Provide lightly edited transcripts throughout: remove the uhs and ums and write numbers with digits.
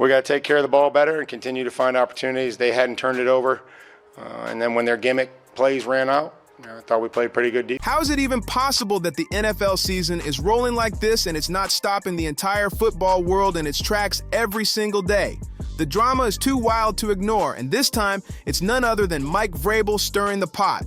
We got to take care of the ball better and continue to find opportunities. They hadn't turned it over. And then when their gimmick plays ran out, I thought we played pretty good defense. How is it even possible that the NFL season is rolling like this and it's not stopping the entire football world in its tracks every single day? The drama is too wild to ignore, and this time, it's none other than Mike Vrabel stirring the pot.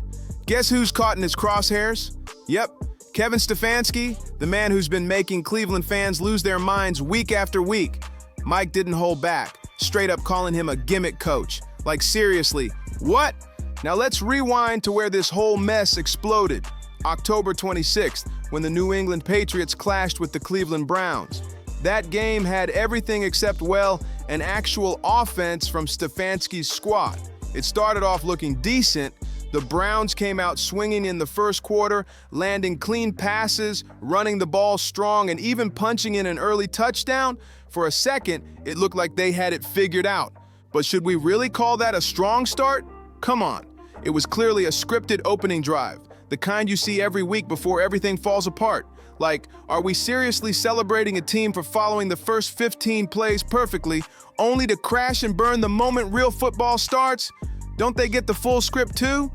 Guess who's caught in his crosshairs? Yep, Kevin Stefanski, the man who's been making Cleveland fans lose their minds week after week. Mike didn't hold back, straight up calling him a gimmick coach. Like, seriously, what? Now let's rewind to where this whole mess exploded. October 26th, when the New England Patriots clashed with the Cleveland Browns. That game had everything except, well, an actual offense from Stefanski's squad. It started off looking decent. The Browns came out swinging in the first quarter, landing clean passes, running the ball strong, and even punching in an early touchdown. For a second, it looked like they had it figured out. But should we really call that a strong start? Come on. It was clearly a scripted opening drive, the kind you see every week before everything falls apart. Like, are we seriously celebrating a team for following the first 15 plays perfectly, only to crash and burn the moment real football starts? Don't they get the full script too?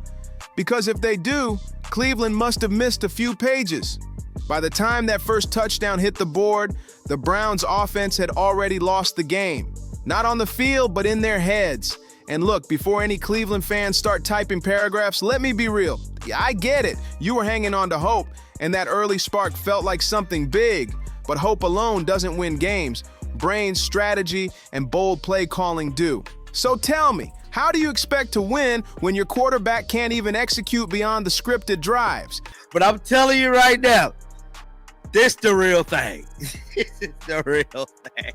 Because if they do, Cleveland must have missed a few pages. By the time that first touchdown hit the board, the Browns' offense had already lost the game. Not on the field, but in their heads. And look, before any Cleveland fans start typing paragraphs, let me be real. Yeah, I get it. You were hanging on to hope, and that early spark felt like something big. But hope alone doesn't win games. Brains, strategy, and bold play calling do. So tell me, how do you expect to win when your quarterback can't even execute beyond the scripted drives? But I'm telling you right now, this the real thing. This is the real thing.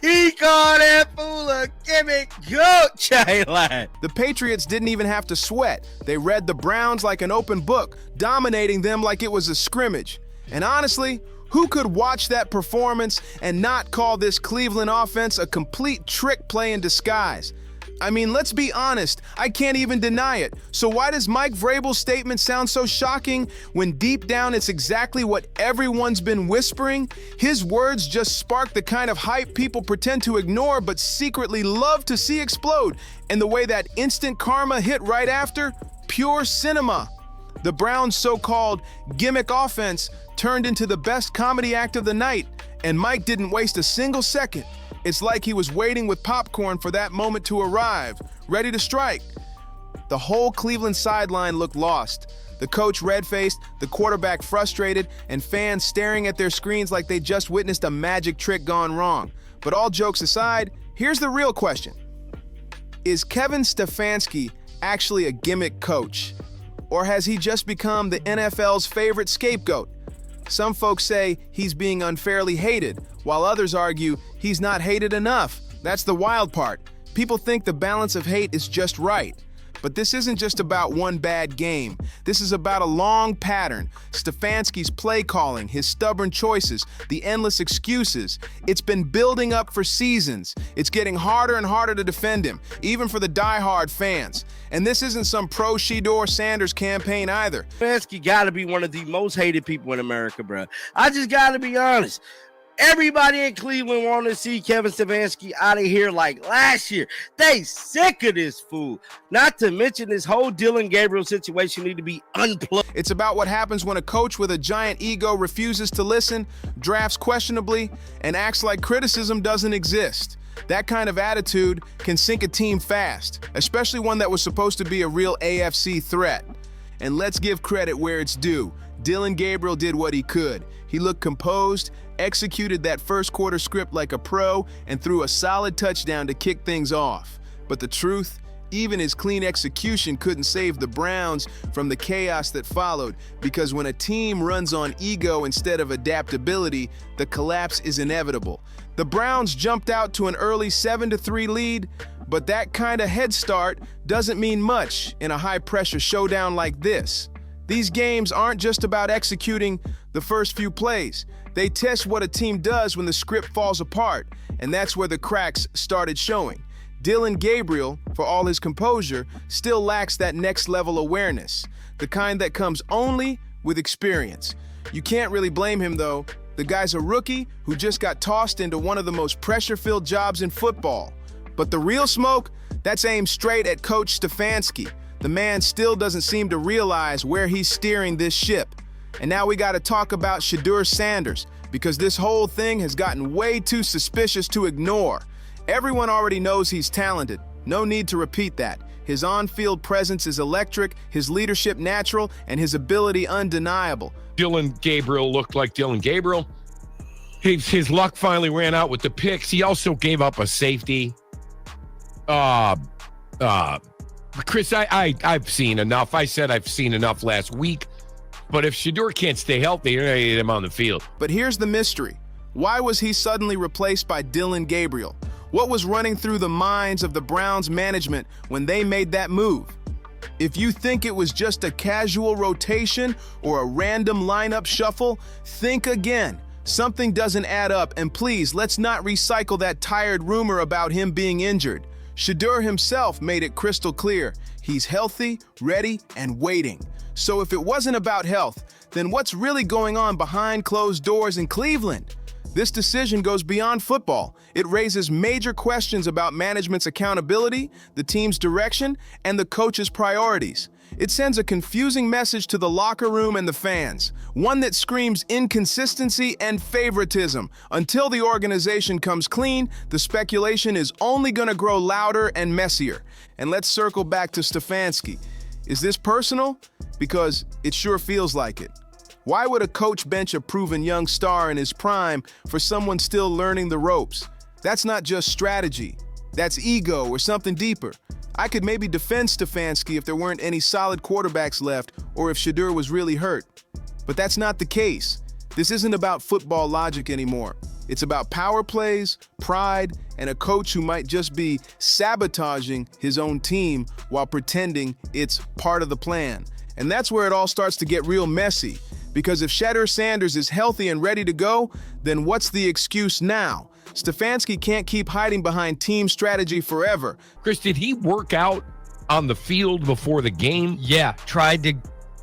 He called that fool a gimmick coach. The Patriots didn't even have to sweat. They read the Browns like an open book, dominating them like it was a scrimmage. And honestly, who could watch that performance and not call this Cleveland offense a complete trick play in disguise? I mean, let's be honest, I can't even deny it. So why does Mike Vrabel's statement sound so shocking when deep down it's exactly what everyone's been whispering? His words just spark the kind of hype people pretend to ignore but secretly love to see explode. And the way that instant karma hit right after, pure cinema. The Browns' so-called gimmick offense turned into the best comedy act of the night, and Mike didn't waste a single second. It's like he was waiting with popcorn for that moment to arrive, ready to strike. The whole Cleveland sideline looked lost. The coach red-faced, the quarterback frustrated, and fans staring at their screens like they just witnessed a magic trick gone wrong. But all jokes aside, here's the real question. Is Kevin Stefanski actually a gimmick coach? Or has he just become the NFL's favorite scapegoat? Some folks say he's being unfairly hated, while others argue he's not hated enough. That's the wild part. People think the balance of hate is just right. But this isn't just about one bad game. This is about a long pattern. Stefanski's play calling, his stubborn choices, the endless excuses. It's been building up for seasons. It's getting harder and harder to defend him, even for the die-hard fans. And this isn't some pro-Shedeur Sanders campaign either. Stefanski got to be one of the most hated people in America, bro. I just got to be honest. Everybody in Cleveland wanted to see Kevin Stefanski out of here like last year. They sick of this fool. Not to mention this whole Dillon Gabriel situation need to be unplugged. It's about what happens when a coach with a giant ego refuses to listen, drafts questionably, and acts like criticism doesn't exist. That kind of attitude can sink a team fast, especially one that was supposed to be a real AFC threat. And let's give credit where it's due. Dillon Gabriel did what he could. He looked composed, executed that first quarter script like a pro, and threw a solid touchdown to kick things off. But the truth, even his clean execution couldn't save the Browns from the chaos that followed, because when a team runs on ego instead of adaptability, the collapse is inevitable. The Browns jumped out to an early 7-3 lead, but that kind of head start doesn't mean much in a high-pressure showdown like this. These games aren't just about executing the first few plays. They test what a team does when the script falls apart, and that's where the cracks started showing. Dillon Gabriel, for all his composure, still lacks that next-level awareness, the kind that comes only with experience. You can't really blame him, though. The guy's a rookie who just got tossed into one of the most pressure-filled jobs in football. But the real smoke, that's aimed straight at Coach Stefanski. The man still doesn't seem to realize where he's steering this ship. And now we got to talk about Shedeur Sanders, because this whole thing has gotten way too suspicious to ignore. Everyone already knows he's talented. No need to repeat that. His on-field presence is electric, his leadership natural, and his ability undeniable. Dylan Gabriel looked like Dylan Gabriel. His luck finally ran out with the picks. He also gave up a safety. Chris, I've seen enough. I said I've seen enough last week. But if Shedeur can't stay healthy, you're going to get him on the field. But here's the mystery. Why was he suddenly replaced by Dylan Gabriel? What was running through the minds of the Browns management when they made that move? If you think it was just a casual rotation or a random lineup shuffle, think again. Something doesn't add up, and please, let's not recycle that tired rumor about him being injured. Shedeur himself made it crystal clear. He's healthy, ready, and waiting. So if it wasn't about health, then what's really going on behind closed doors in Cleveland? This decision goes beyond football. It raises major questions about management's accountability, the team's direction, and the coach's priorities. It sends a confusing message to the locker room and the fans, one that screams inconsistency and favoritism. Until the organization comes clean, the speculation is only going to grow louder and messier. And let's circle back to Stefanski. Is this personal? Because it sure feels like it. Why would a coach bench a proven young star in his prime for someone still learning the ropes? That's not just strategy. That's ego or something deeper. I could maybe defend Stefanski if there weren't any solid quarterbacks left or if Shedeur was really hurt. But that's not the case. This isn't about football logic anymore. It's about power plays, pride, and a coach who might just be sabotaging his own team while pretending it's part of the plan. And that's where it all starts to get real messy. Because if Shedeur Sanders is healthy and ready to go, then what's the excuse now? Stefanski can't keep hiding behind team strategy forever. Chris, did he work out on the field before the game? Yeah, tried to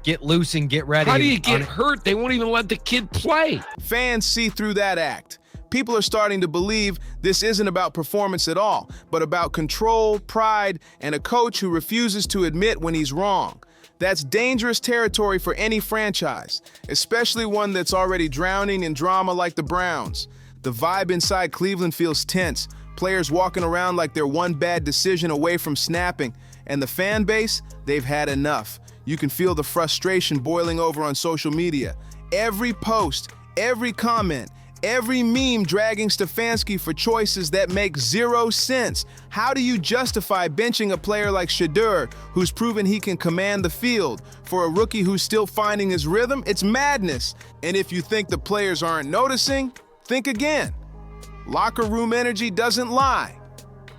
get loose and get ready. How do you get hurt? They won't even let the kid play. Fans see through that act. People are starting to believe this isn't about performance at all, but about control, pride, and a coach who refuses to admit when he's wrong. That's dangerous territory for any franchise, especially one that's already drowning in drama like the Browns. The vibe inside Cleveland feels tense, players walking around like they're one bad decision away from snapping, and the fan base, they've had enough. You can feel the frustration boiling over on social media. Every post, every comment, every meme dragging Stefanski for choices that make zero sense. How do you justify benching a player like Shedeur, who's proven he can command the field, for a rookie who's still finding his rhythm? It's madness. And if you think the players aren't noticing, think again. Locker room energy doesn't lie.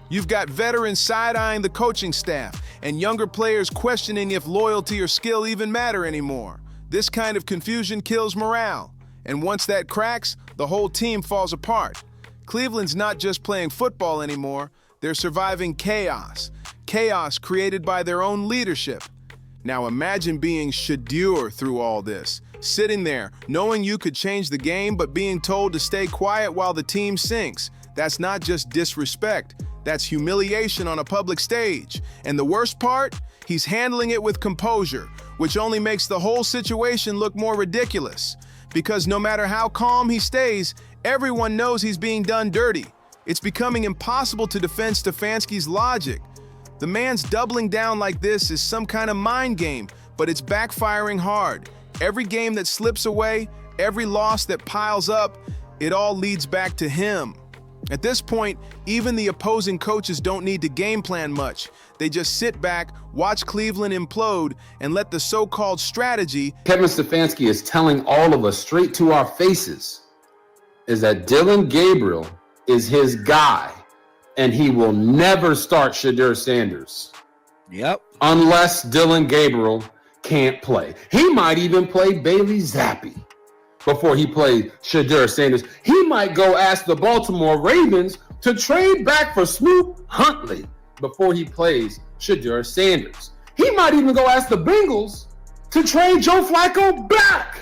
You've got veterans side-eyeing the coaching staff and younger players questioning if loyalty or skill even matter anymore. This kind of confusion kills morale. And once that cracks, the whole team falls apart. Cleveland's not just playing football anymore, they're surviving chaos. Chaos created by their own leadership. Now imagine being Shedeur through all this. Sitting there, knowing you could change the game, but being told to stay quiet while the team sinks. That's not just disrespect, that's humiliation on a public stage. And the worst part? He's handling it with composure, which only makes the whole situation look more ridiculous. Because no matter how calm he stays, everyone knows he's being done dirty. It's becoming impossible to defend Stefanski's logic. The man's doubling down like this is some kind of mind game, but it's backfiring hard. Every game that slips away, every loss that piles up, it all leads back to him. At this point, even the opposing coaches don't need to game plan much. They just sit back, watch Cleveland implode, and let the so-called strategy— Kevin Stefanski is telling all of us straight to our faces is that Dylan Gabriel is his guy, and he will never start Shedeur Sanders. Yep. Unless Dylan Gabriel can't play. He might even play Bailey Zappi before he played Shedeur Sanders. He might go ask the Baltimore Ravens to trade back for Snoop Huntley before he plays Shedeur Sanders. He might even go ask the Bengals to trade Joe Flacco back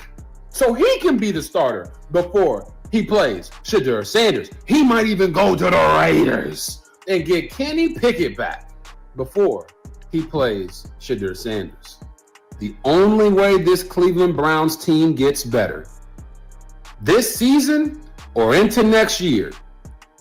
So he can be the starter before he plays Shedeur Sanders. He might even go to the Raiders and get Kenny Pickett back before he plays Shedeur Sanders. The only way this Cleveland Browns team gets better this season or into next year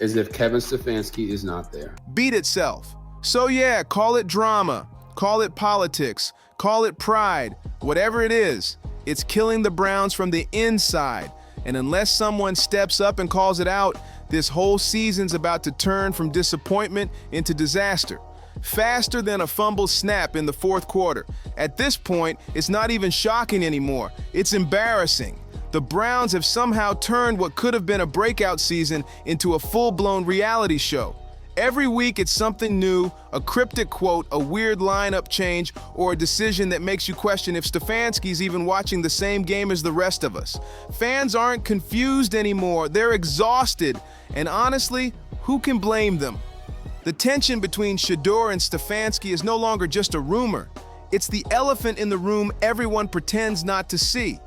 is if Kevin Stefanski is not there. Beat itself. So yeah, call it drama, call it politics, call it pride, whatever it is, it's killing the Browns from the inside. And unless someone steps up and calls it out, this whole season's about to turn from disappointment into disaster. Faster than a fumble snap in the fourth quarter. At this point, it's not even shocking anymore. It's embarrassing. The Browns have somehow turned what could have been a breakout season into a full-blown reality show. Every week it's something new, a cryptic quote, a weird lineup change, or a decision that makes you question if Stefanski's even watching the same game as the rest of us. Fans aren't confused anymore, they're exhausted. And honestly, who can blame them? The tension between Shedeur and Stefanski is no longer just a rumor. It's the elephant in the room everyone pretends not to see.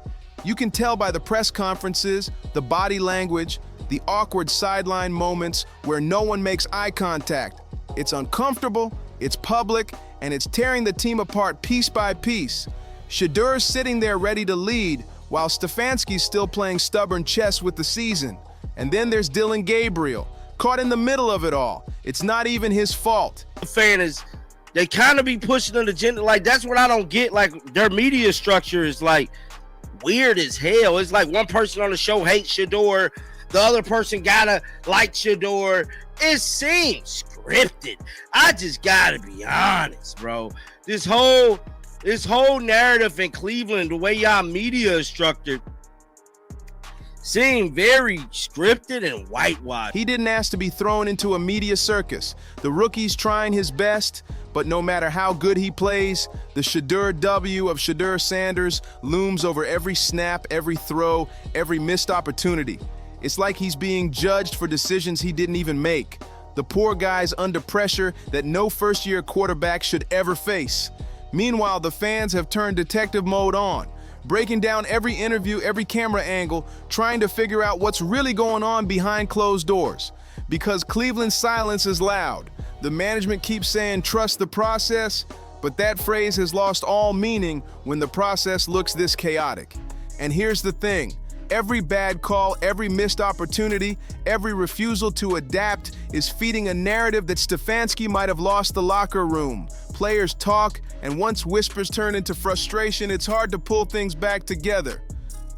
You can tell by the press conferences, the body language, the awkward sideline moments where no one makes eye contact. It's uncomfortable, it's public, and it's tearing the team apart piece by piece. Shedeur's sitting there ready to lead, while Stefanski's still playing stubborn chess with the season. And then there's Dillon Gabriel, caught in the middle of it all. It's not even his fault. The fan is, they kind of be pushing an agenda. Like, that's what I don't get. Like, their media structure is like weird as hell. It's like one person on the show hates Shedeur, the other person gotta like Shedeur. It seems scripted. I just gotta be honest, bro. This whole narrative in Cleveland, the way y'all media is structured, seem very scripted and whitewashed. He didn't ask to be thrown into a media circus. The rookie's trying his best, but no matter how good he plays, the Shedeur W of Shedeur Sanders looms over every snap, every throw, every missed opportunity. It's like he's being judged for decisions he didn't even make. The poor guy's under pressure that no first-year quarterback should ever face. Meanwhile, the fans have turned detective mode on, breaking down every interview, every camera angle, trying to figure out what's really going on behind closed doors. Because Cleveland's silence is loud. The management keeps saying trust the process, but that phrase has lost all meaning when the process looks this chaotic. And here's the thing. Every bad call, every missed opportunity, every refusal to adapt is feeding a narrative that Stefanski might have lost the locker room. Players talk, and once whispers turn into frustration, it's hard to pull things back together.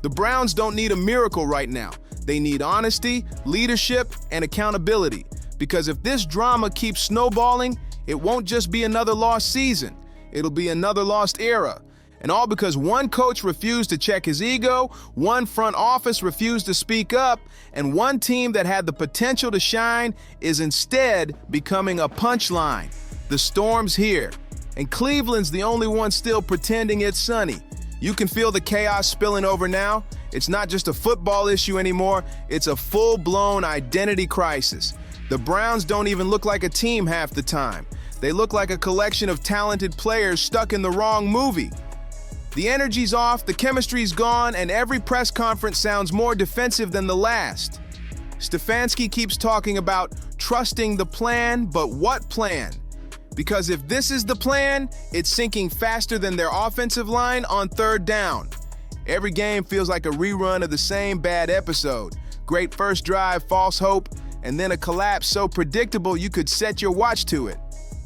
The Browns don't need a miracle right now. They need honesty, leadership, and accountability. Because if this drama keeps snowballing, it won't just be another lost season. It'll be another lost era. And all because one coach refused to check his ego, one front office refused to speak up, and one team that had the potential to shine is instead becoming a punchline. The storm's here, and Cleveland's the only one still pretending it's sunny. You can feel the chaos spilling over now. It's not just a football issue anymore, it's a full-blown identity crisis. The Browns don't even look like a team half the time. They look like a collection of talented players stuck in the wrong movie. The energy's off, the chemistry's gone, and every press conference sounds more defensive than the last. Stefanski keeps talking about trusting the plan, but what plan? Because if this is the plan, it's sinking faster than their offensive line on third down. Every game feels like a rerun of the same bad episode. Great first drive, false hope, and then a collapse so predictable you could set your watch to it.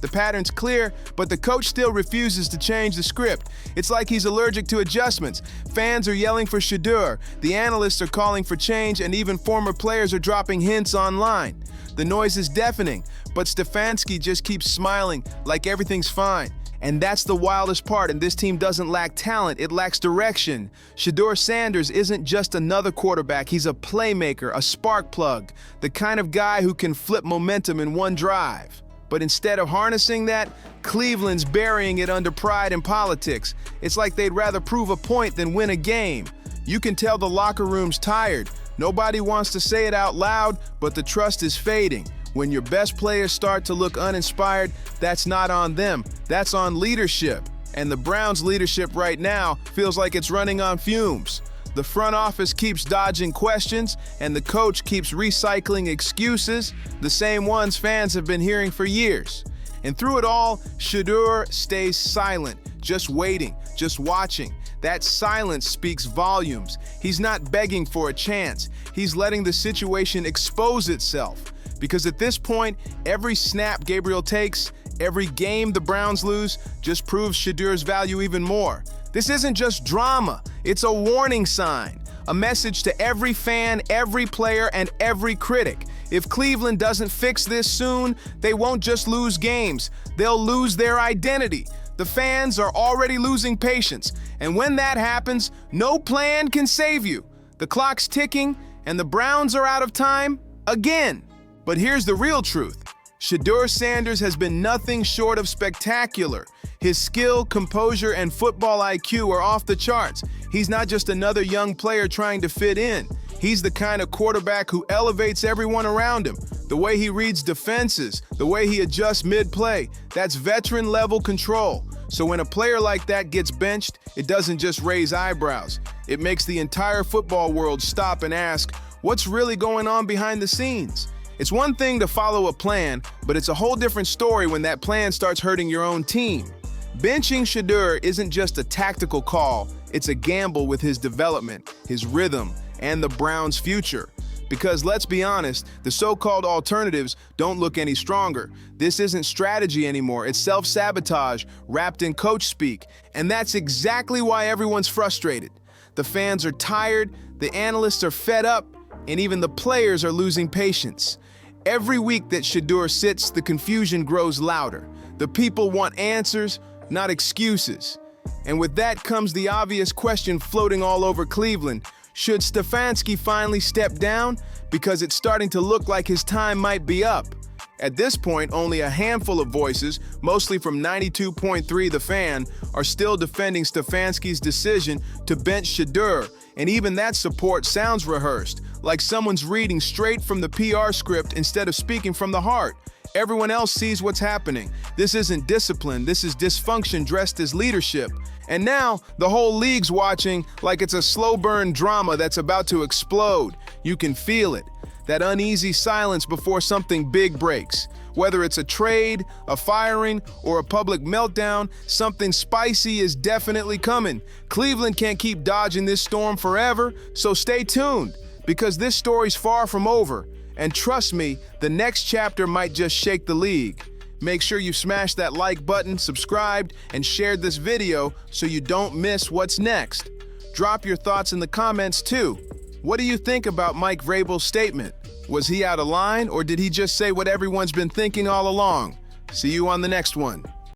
The pattern's clear, but the coach still refuses to change the script. It's like he's allergic to adjustments. Fans are yelling for Shedeur, the analysts are calling for change, and even former players are dropping hints online. The noise is deafening, but Stefanski just keeps smiling like everything's fine. And that's the wildest part, and this team doesn't lack talent, it lacks direction. Shedeur Sanders isn't just another quarterback, he's a playmaker, a spark plug, the kind of guy who can flip momentum in one drive. But instead of harnessing that, Cleveland's burying it under pride and politics. It's like they'd rather prove a point than win a game. You can tell the locker room's tired. Nobody wants to say it out loud, but the trust is fading. When your best players start to look uninspired, that's not on them, that's on leadership. And the Browns' leadership right now feels like it's running on fumes. The front office keeps dodging questions, and the coach keeps recycling excuses, the same ones fans have been hearing for years. And through it all, Shedeur stays silent, just waiting, just watching. That silence speaks volumes. He's not begging for a chance. He's letting the situation expose itself. Because at this point, every snap Gabriel takes, every game the Browns lose, just proves Shedeur's value even more. This isn't just drama, it's a warning sign, a message to every fan, every player, and every critic. If Cleveland doesn't fix this soon, they won't just lose games, they'll lose their identity. The fans are already losing patience, and when that happens, no plan can save you. The clock's ticking, and the Browns are out of time again. But here's the real truth. Shedeur Sanders has been nothing short of spectacular. His skill, composure, and football IQ are off the charts. He's not just another young player trying to fit in. He's the kind of quarterback who elevates everyone around him. The way he reads defenses, the way he adjusts mid-play, that's veteran-level control. So when a player like that gets benched, it doesn't just raise eyebrows. It makes the entire football world stop and ask, what's really going on behind the scenes? It's one thing to follow a plan, but it's a whole different story when that plan starts hurting your own team. Benching Shedeur isn't just a tactical call, it's a gamble with his development, his rhythm, and the Browns' future. Because let's be honest, the so-called alternatives don't look any stronger. This isn't strategy anymore, it's self-sabotage wrapped in coach speak. And that's exactly why everyone's frustrated. The fans are tired, the analysts are fed up, and even the players are losing patience. Every week that Shedeur sits, the confusion grows louder. The people want answers, not excuses. And with that comes the obvious question floating all over Cleveland. Should Stefanski finally step down? Because it's starting to look like his time might be up. At this point, only a handful of voices, mostly from 92.3 The Fan, are still defending Stefanski's decision to bench Shedeur, and even that support sounds rehearsed, like someone's reading straight from the PR script instead of speaking from the heart. Everyone else sees what's happening. This isn't discipline, this is dysfunction dressed as leadership. And now, the whole league's watching like it's a slow burn drama that's about to explode. You can feel it. That uneasy silence before something big breaks. Whether it's a trade, a firing, or a public meltdown, something spicy is definitely coming. Cleveland can't keep dodging this storm forever, so stay tuned, because this story's far from over. And trust me, the next chapter might just shake the league. Make sure you smash that like button, subscribed, and shared this video so you don't miss what's next. Drop your thoughts in the comments too. What do you think about Mike Vrabel's statement? Was he out of line, or did he just say what everyone's been thinking all along? See you on the next one.